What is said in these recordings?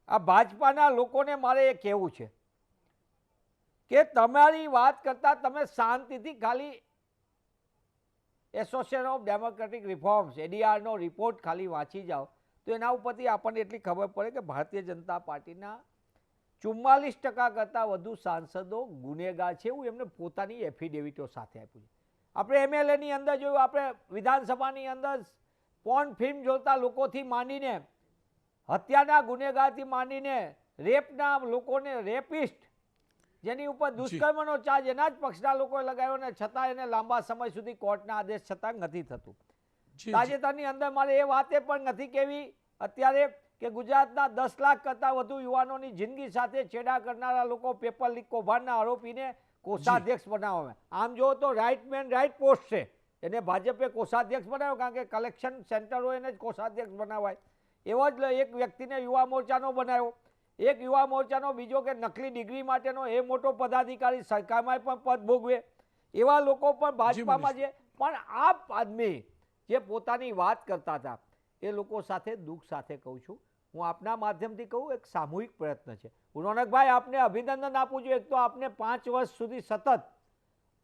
આ ભાજપાના લોકોને મારે એ કહેવું છે કે તમારી વાત કરતાં તમે શાંતિથી ખાલી એસોસિએશન ઓફ ડેમોક્રેટિક રિફોર્મ્સ એડીઆરનો રિપોર્ટ ખાલી વાંચી જાઓ તો એના ઉપરથી આપણને એટલી ખબર પડે કે ભારતીય જનતા પાર્ટીના 44% કરતાં વધુ સાંસદો ગુનેગાર છે એવું એમને પોતાની એફિડેવિટો સાથે આપ્યું છે. આપણે એમએલએની અંદર જોયું, આપણે વિધાનસભાની અંદર પોર્ન ફિલ્મ જોતા લોકોથી માંડીને, હત્યાના ગુનેગારથી માંડીને, રેપના લોકોને, રેપિસ્ટ જેની ઉપર દુષ્કર્મનો ચાર્જ એના જ પક્ષના લોકોએ લગાવ્યો ને છતાં એને લાંબા સમય સુધી કોર્ટના આદેશ છતાં નથી થતું. તાજેતરની અંદર મારે એ વાતે પણ નથી કહેવી અત્યારે કે ગુજરાતના 10 લાખ કરતાં વધુ યુવાનોની જિંદગી સાથે છેડા કરનારા લોકો પેપર લીક કૌભાંડના આરોપીને કોષાધ્યક્ષ બનાવવા. આમ જો તો રાઇટ મેન રાઇટ પોસ્ટ છે, એને ભાજપે કોષાધ્યક્ષ બનાવ્યો કારણ કે કલેક્શન સેન્ટર હોય એને જ કોષાધ્યક્ષ બનાવાય. એવો જ એક વ્યક્તિને યુવા મોરચાનો બનાવ્યો, એક યુવા મોરચાનો બીજો કે નકલી ડિગ્રી માટેનો એ મોટો પદાધિકારી સરકારમાં પણ પદ ભોગવે. એવા લોકો પણ ભાજપામાં છે. પણ આપ આદમી જે પોતાની વાત કરતા હતા એ લોકો સાથે દુઃખ સાથે કહું છું, હું આપના માધ્યમથી કહું, એક સામૂહિક પ્રયત્ન છે. રોનકભાઈ, આપને અભિનંદન આપું છું. એક તો આપને 5 વર્ષ સુધી સતત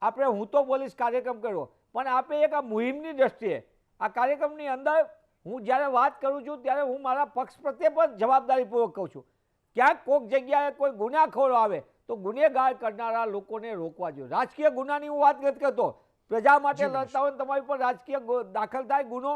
આપણે હું તો પોલીસ કાર્યક્રમ કર્યો, પણ આપે એક આ મુહિમની દ્રષ્ટિએ આ કાર્યક્રમની અંદર હું જ્યારે વાત કરું છું ત્યારે હું મારા પક્ષ પ્રત્યે પણ જવાબદારીપૂર્વક કહું છું. ક્યાંક કોઈક જગ્યાએ કોઈ ગુનાખોરો આવે તો ગુનેગાર કરનારા લોકોને રોકવા જોઈએ. રાજકીય ગુનાની હું વાત નથી કરતો, પ્રજા માટે લડતા હોય તમારી પર રાજકીય દાખલ થાય ગુનો,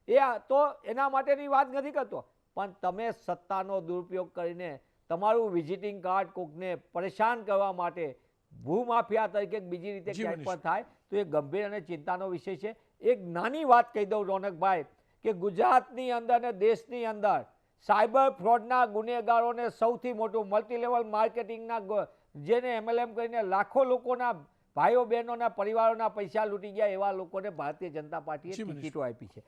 એ તો એના માટેની વાત નથી કરતો. પણ તમે સત્તાનો દુરુપયોગ કરીને તમારું વિઝિટિંગ કાર્ડ કોકને પરેશાન કરવા માટે ભૂમાફિયા તરીકે બીજી રીતે ક્યાંય પણ થાય તો એ ગંભીર અને ચિંતાનો વિષય છે. એક નાની વાત કહી દઉં રોનકભાઈ કે ગુજરાતની અંદર ને દેશની અંદર સાયબર ફ્રોડના ગુનેગારોને સૌથી મોટું મલ્ટીલેવલ માર્કેટિંગના જેને એમએલએમ કરીને લાખો લોકોના ભાઈઓ બહેનોના પરિવારોના પૈસા લૂંટી ગયા એવા લોકોને ભારતીય જનતા પાર્ટીએ ટિકિટો આપી છે.